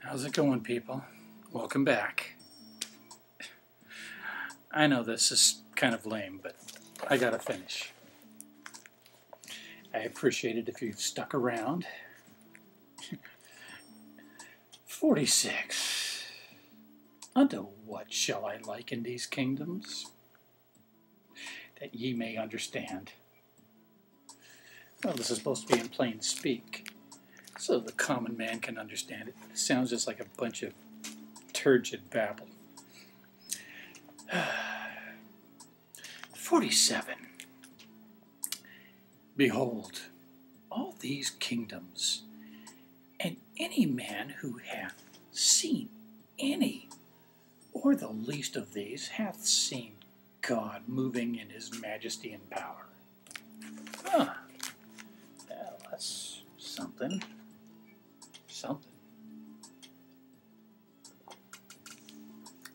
How's it going, people? Welcome back. I know this is kind of lame, but I gotta finish. I appreciate it if you've stuck around. 46. Unto what shall I liken these kingdoms? That ye may understand. Well, this is supposed to be in plain speak, so the common man can understand it. It sounds just like a bunch of turgid babble. 47. Behold, all these kingdoms, and any man who hath seen any, or the least of these, hath seen God moving in his majesty and power. Well, that's something.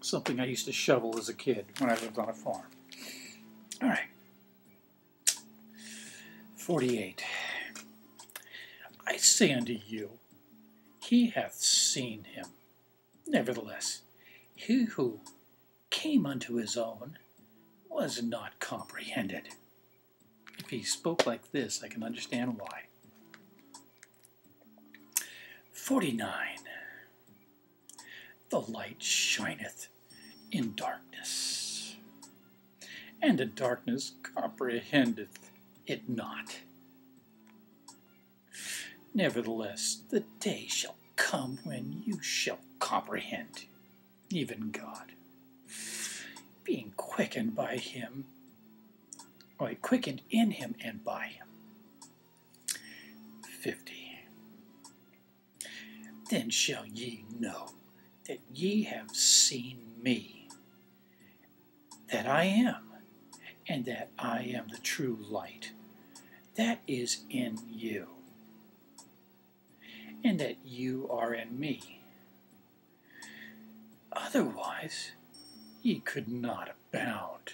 Something I used to shovel as a kid when I lived on a farm. All right. 48. I say unto you, he hath seen him. Nevertheless, he who came unto his own was not comprehended. If he spoke like this, I can understand why. 49. The light shineth in darkness, and the darkness comprehendeth it not. Nevertheless, the day shall come when you shall comprehend, even God, being quickened by him, or quickened in him and by him. 50. Then shall ye know that ye have seen me, that I am, and that I am the true light that is in you, and that you are in me. Otherwise, ye could not abound.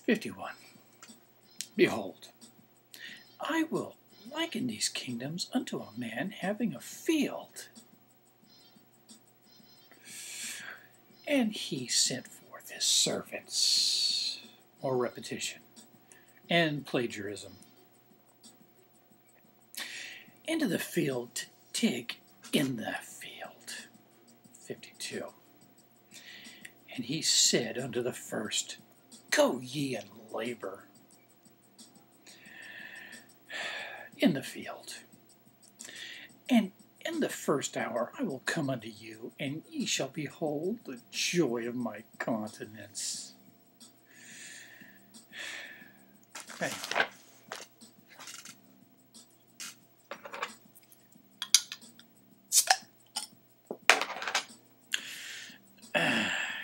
51. Behold, I will liken these kingdoms unto a man having a field. And he sent forth his servants, or repetition, and plagiarism, into the field to dig in the field. 52. And he said unto the first, Go ye and labor in the field, and in the first hour I will come unto you, and ye shall behold the joy of my countenance. Okay.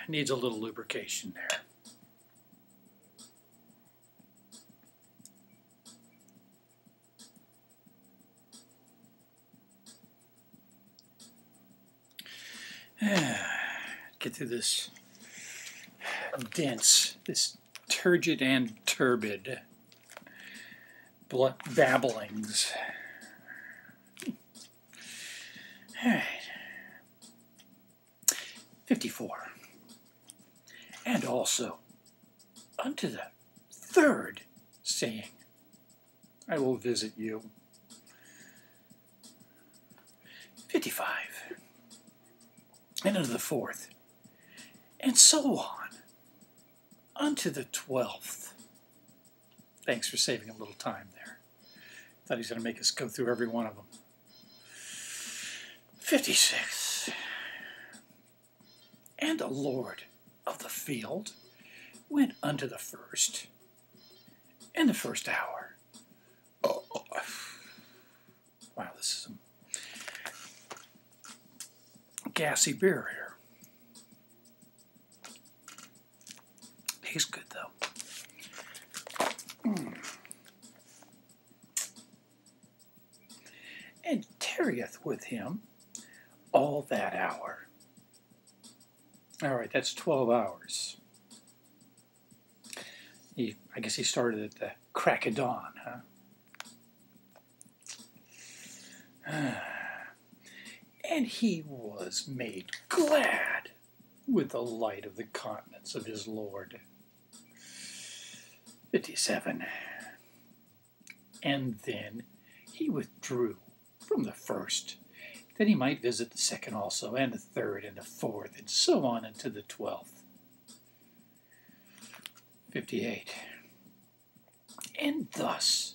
Needs a little lubrication there. Get through this dense, this turgid and turbid babblings. All right. 54. And also unto the third, saying, I will visit you. 55. And unto the fourth, and so on, unto the 12th. Thanks for saving a little time there. Thought he was going to make us go through every one of them. 56. And the Lord of the field went unto the first, in the first hour. Oh. Wow, this is some gassy beer here. Tastes good though. And tarrieth with him all that hour. All right, that's 12 hours. I guess he started at the crack of dawn, huh? and he was made glad with the light of the countenance of his Lord. 57. And then he withdrew from the first, that he might visit the second also, and the third, and the fourth, and so on unto the 12th. 58. And thus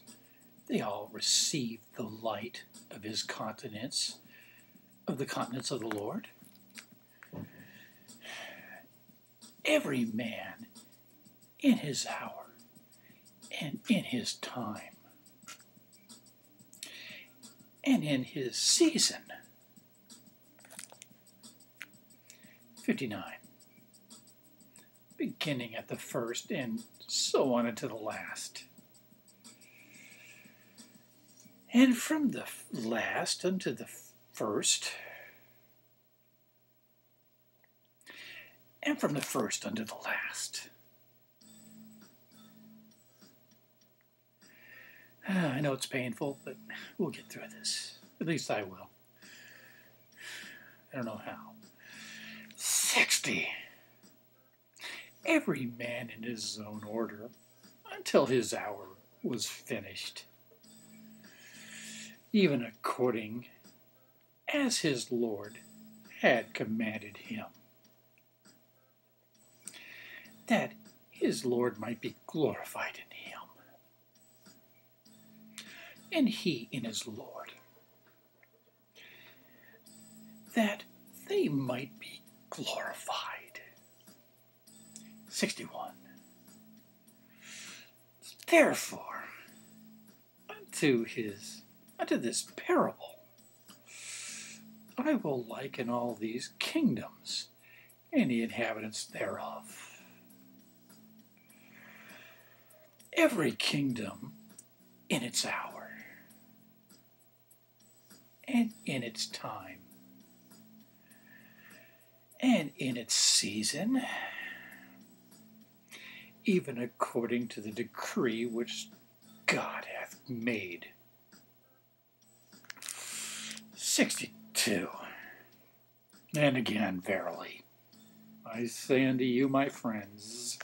they all received the light of his countenance, of the countenance of the Lord. Every man in his hour and in his time and in his season. 59. Beginning at the first and so on unto the last. And from the last unto the first, and from the first unto the last. I know it's painful, but we'll get through this. At least I will. I don't know how. 60. Every man in his own order, until his hour was finished, even according as his Lord had commanded him, that his Lord might be glorified in him, and he in his Lord, that they might be glorified. 61. Therefore, unto this parable, I will liken all these kingdoms and the inhabitants thereof. Every kingdom in its hour and in its time and in its season, even according to the decree which God hath made. 62. And again, verily, I say unto you, my friends,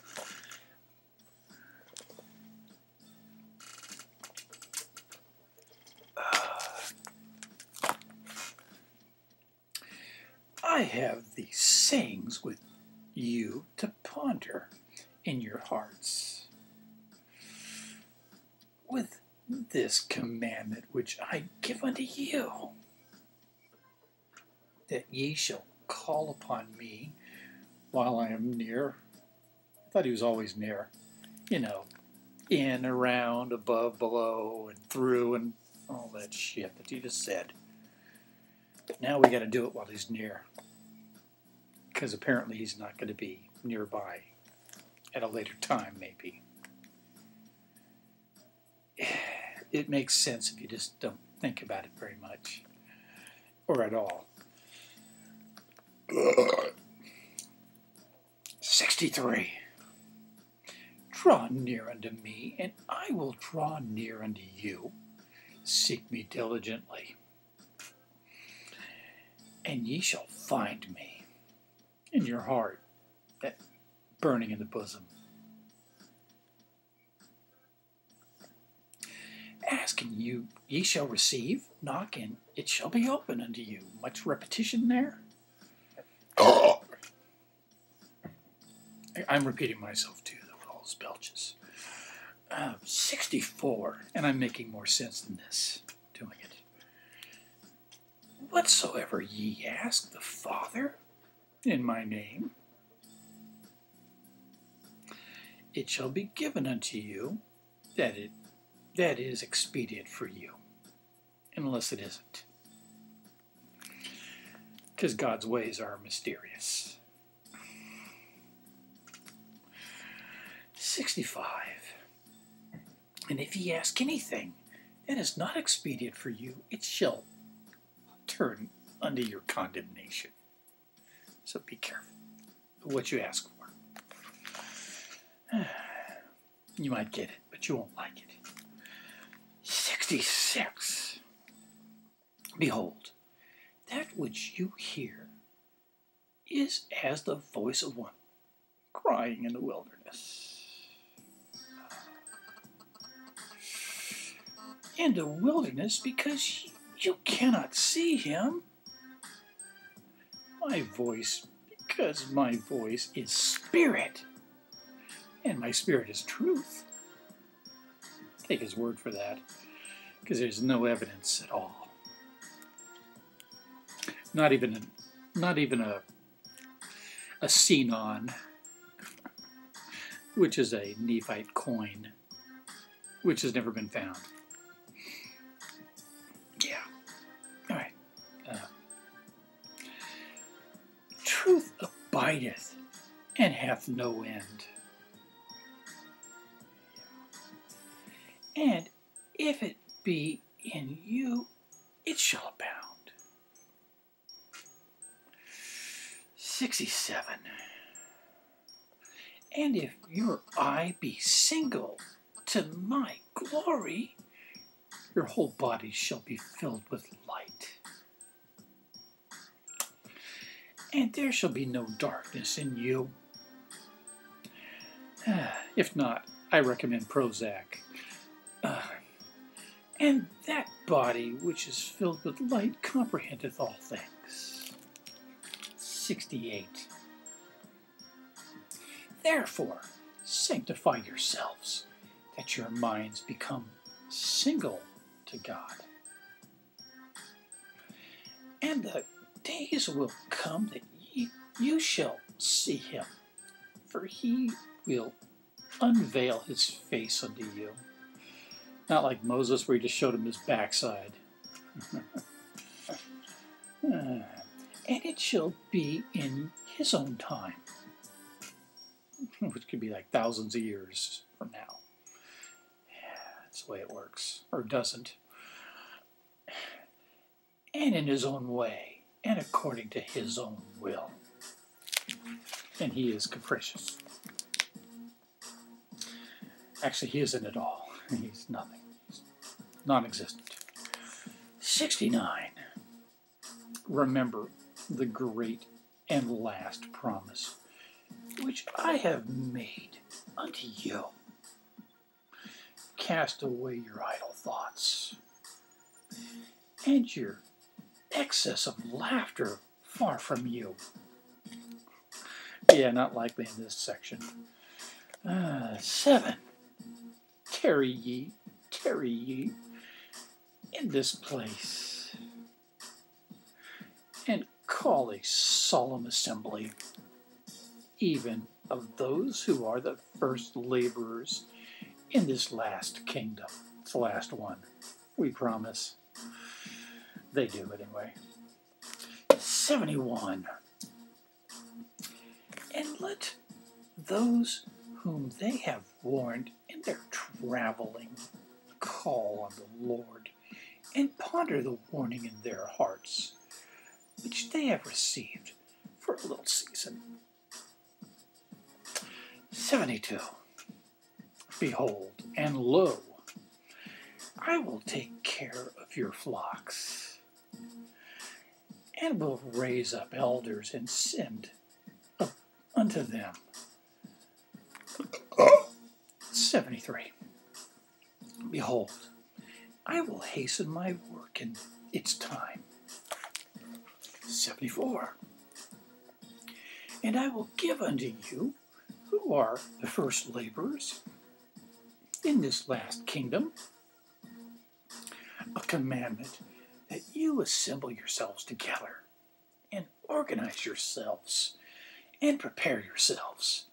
I have these sayings with you to ponder in your hearts, with this commandment which I give unto you, that ye shall call upon me while I am near. I thought he was always near, in, around, above, below, and through, and all that shit that he just said. But now we got to do it while he's near, because apparently he's not going to be nearby at a later time, maybe. It makes sense if you just don't think about it very much, or at all. 63. Draw near unto me, and I will draw near unto you. Seek me diligently, and ye shall find me in your heart, that burning in the bosom. Ask and ye shall receive. Knock and it shall be open unto you. Much repetition there. I'm repeating myself too, though, with all those belches. 64, and I'm making more sense than this, doing it. Whatsoever ye ask the Father in my name, it shall be given unto you, that is expedient for you, unless it isn't. Because God's ways are mysterious. 65. And if ye ask anything that is not expedient for you, it shall turn unto your condemnation. So be careful of what you ask for. You might get it, but you won't like it. 66. Behold, that which you hear is as the voice of one crying in the wilderness. In the wilderness, because you cannot see him. My voice, because my voice is spirit, and my spirit is truth. Take his word for that, because there's no evidence at all. Not even a Sinon, which is a Nephite coin, which has never been found. Yeah. All right. Truth abideth and hath no end. And if it be in you, it shall abound. 67. And if your eye be single to my glory, your whole body shall be filled with light. And there shall be no darkness in you. If not, I recommend Prozac. And that body which is filled with light comprehendeth all things. 68. Therefore, sanctify yourselves, that your minds become single to God. And the days will come that you shall see him, for he will unveil his face unto you. Not like Moses, where he just showed him his backside. And it shall be in his own time, which could be like thousands of years from now. That's the way it works, or doesn't. And in his own way, and according to his own will. And he is capricious. Actually, he isn't at all. He's nothing. He's non-existent. 69. Remember the great and last promise, which I have made unto you. Cast away your idle thoughts, and your excess of laughter far from you. Yeah, not likely in this section. 7. Tarry ye in this place, and call a solemn assembly, even of those who are the first laborers in this last kingdom. It's the last one, we promise. They do anyway. 71. And let those whom they have warned in their traveling call on the Lord, and ponder the warning in their hearts, which they have received for a little season. 72. Behold, and lo, I will take care of your flocks, and will raise up elders and send up unto them. 73. Behold, I will hasten my work in its time. 74. And I will give unto you, who are the first laborers in this last kingdom, a commandment that you assemble yourselves together, and organize yourselves, and prepare yourselves,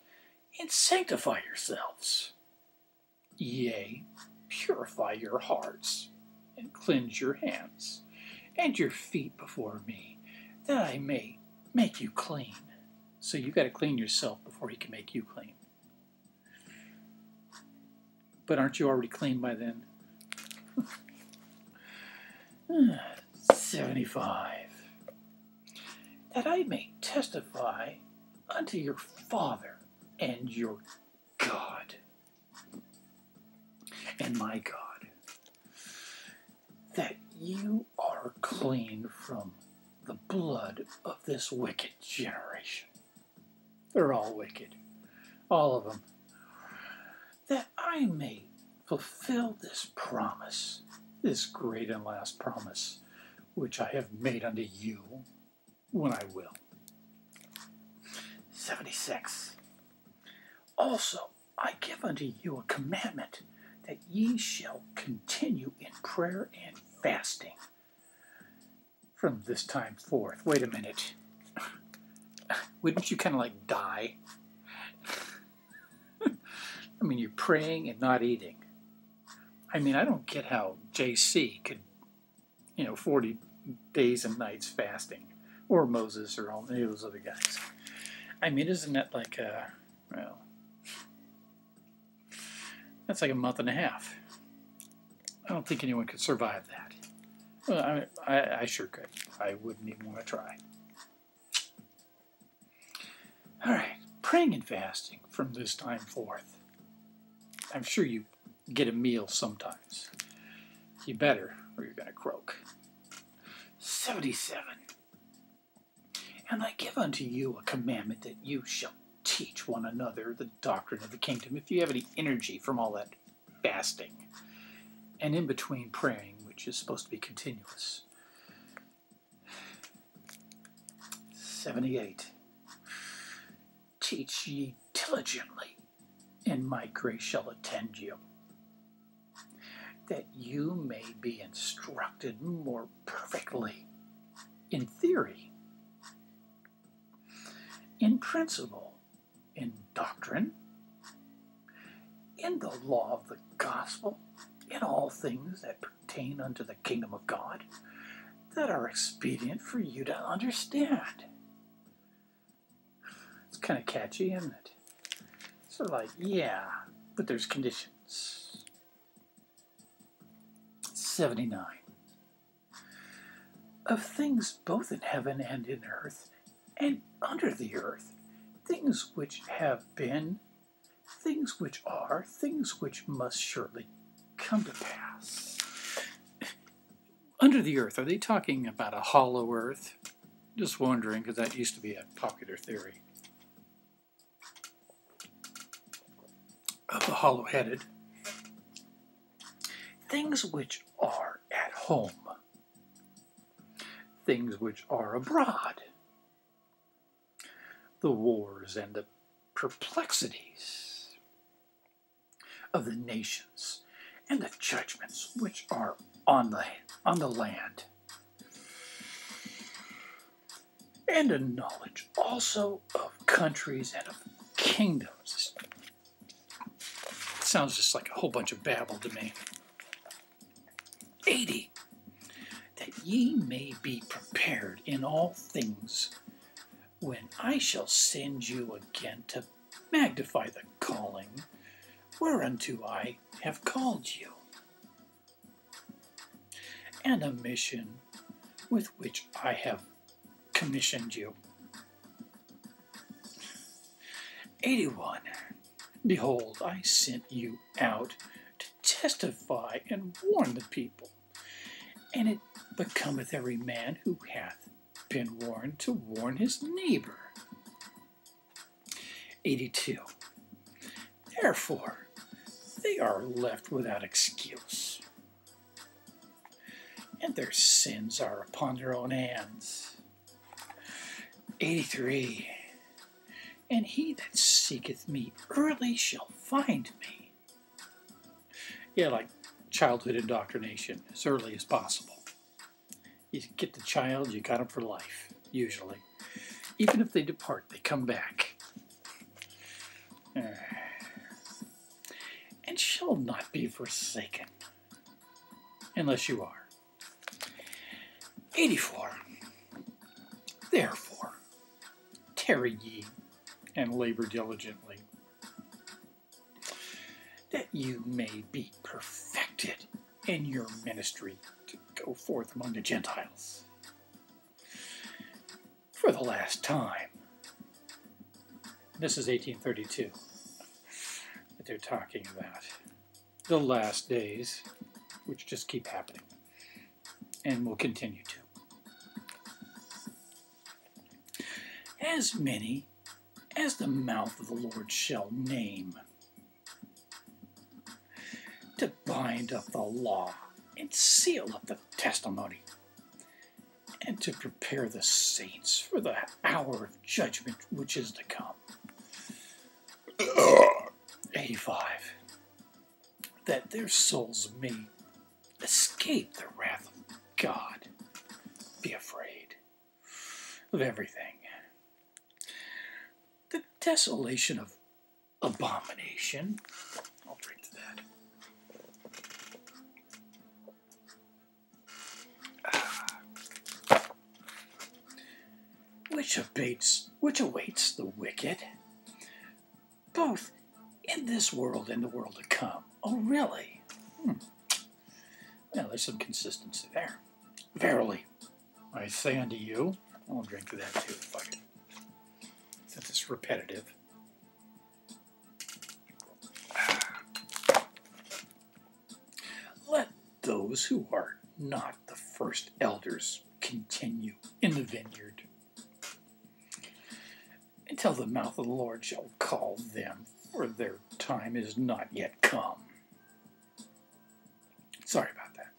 and sanctify yourselves. Yea, purify your hearts, and cleanse your hands, and your feet before me, that I may make you clean. So you got to clean yourself before he can make you clean. But aren't you already clean by then? 75. That I may testify unto your Father and your God, and my God, that you are clean from the blood of this wicked generation. They're all wicked, all of them, that I may fulfill this promise, this great and last promise, which I have made unto you when I will. 76. Also, I give unto you a commandment, that ye shall continue in prayer and fasting from this time forth. Wait a minute. Wouldn't you kind of like die? I mean, you're praying and not eating. I mean, I don't get how JC could, 40 days and nights fasting, or Moses, or all any of those other guys. I mean, isn't that like that's like a month and a half. I don't think anyone could survive that. Well, I sure could. I wouldn't even want to try. All right, praying and fasting from this time forth. I'm sure you get a meal sometimes. You better, or you're going to croak. 77. And I give unto you a commandment, that you shall teach one another the doctrine of the kingdom. If you have any energy from all that fasting, and in between praying, which is supposed to be continuous. 78. Teach ye diligently, and my grace shall attend you, that you may be instructed more perfectly in theory, in principle, in doctrine, in the law of the gospel, in all things that pertain unto the kingdom of God, that are expedient for you to understand. It's kind of catchy, isn't it? Sort of like, yeah, but there's conditions. 79. Of things both in heaven and in earth, and under the earth, things which have been, things which are, things which must shortly come to pass. Under the earth, are they talking about a hollow earth? Just wondering, because that used to be a popular theory. Of the hollow-headed. Things which are at home. Things which are abroad. The wars and the perplexities of the nations, and the judgments which are on the land, and a knowledge also of countries and of kingdoms. It sounds just like a whole bunch of babble to me. 80. That ye may be prepared in all things, when I shall send you again to magnify the calling whereunto I have called you, and a mission with which I have commissioned you. 81. Behold, I sent you out to testify and warn the people, and it becometh every man who hath been warned to warn his neighbor. 82. Therefore, they are left without excuse, and their sins are upon their own hands. 83. And he that seeketh me early shall find me. Yeah, like childhood indoctrination, as early as possible. You get the child, you got him for life, usually. Even if they depart, they come back. And shall not be forsaken, unless you are. 84. Therefore, tarry ye, and labor diligently, that you may be perfected in your ministry to go forth among the Gentiles. For the last time. This is 1832 that they're talking about. The last days, which just keep happening, and will continue to. as many as the mouth of the Lord shall name, to bind up the law and seal up the testimony, and to prepare the saints for the hour of judgment which is to come. 85. That their souls may escape the wrath of God. Be afraid of everything. The desolation of abomination. I'll drink to that. Which awaits the wicked, both in this world and the world to come. Oh, really? Well, there's some consistency there. Verily, I say unto you, I'll drink to that too, fuck it, since it's repetitive. Let those who are not the first elders continue in the vineyard, until the mouth of the Lord shall call them, for their time is not yet come. Sorry about that.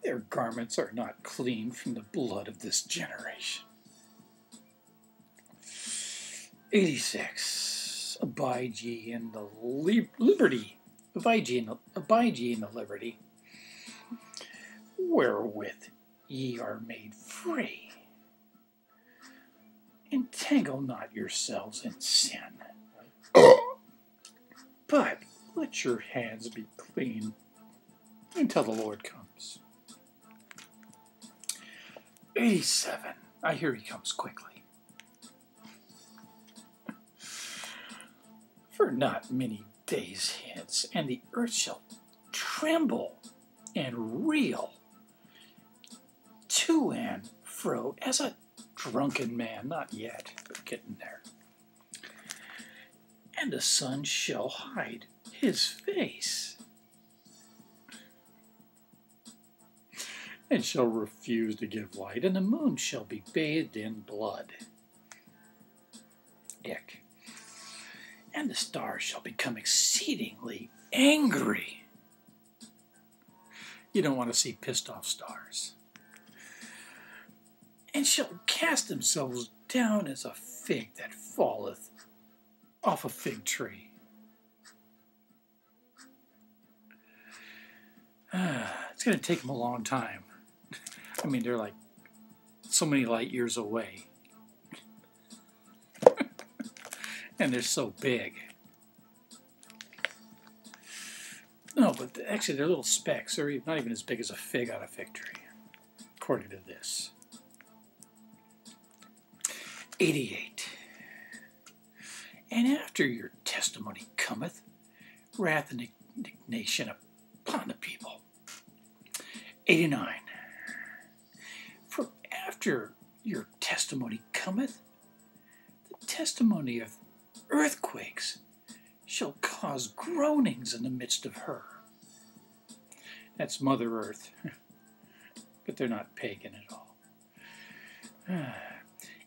Their garments are not clean from the blood of this generation. 86. Abide ye in the liberty. Abide ye in the liberty wherewith ye are made free. Entangle not yourselves in sin, but let your hands be clean until the Lord comes. 87. I hear he comes quickly. For not many days hence, and the earth shall tremble and reel to and fro as a drunken man. Not yet, but getting there. And the sun shall hide his face, and shall refuse to give light, and the moon shall be bathed in blood. Ick. And the stars shall become exceedingly angry. You don't want to see pissed off stars. And shall cast themselves down as a fig that falleth off a fig tree. It's going to take them a long time. I mean, they're like so many light years away. And they're so big. No, but actually they're little specks. They're not even as big as a fig on a fig tree, according to this. 88. And after your testimony cometh, wrath and indignation upon the people. 89. For after your testimony cometh, the testimony of earthquakes shall cause groanings in the midst of her. That's Mother Earth. But they're not pagan at all.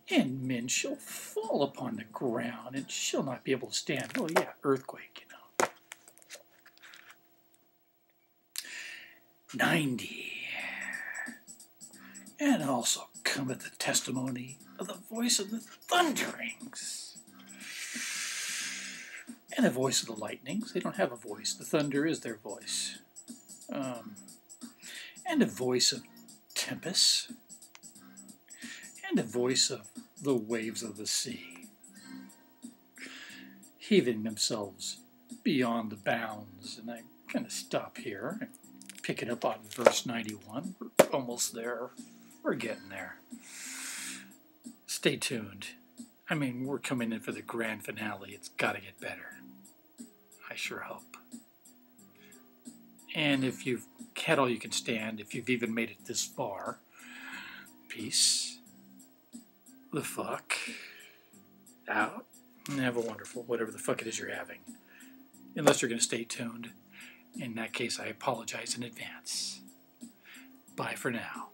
And men shall fall upon the ground and shall not be able to stand. Well, yeah, earthquake, you know. 90. And also cometh the testimony of the voice of the thunderings. And the voice of the lightnings. They don't have a voice. The thunder is their voice. And the voice of tempests. And the voice of the waves of the sea, heaving themselves beyond the bounds. And I'm going to stop here and pick it up on verse 91. We're almost there. We're getting there. Stay tuned. I mean, we're coming in for the grand finale. It's got to get better. I sure hope. And if you've had all you can stand, if you've even made it this far, peace the fuck out and have a wonderful whatever the fuck it is you're having. Unless you're going to stay tuned. In that case, I apologize in advance. Bye for now.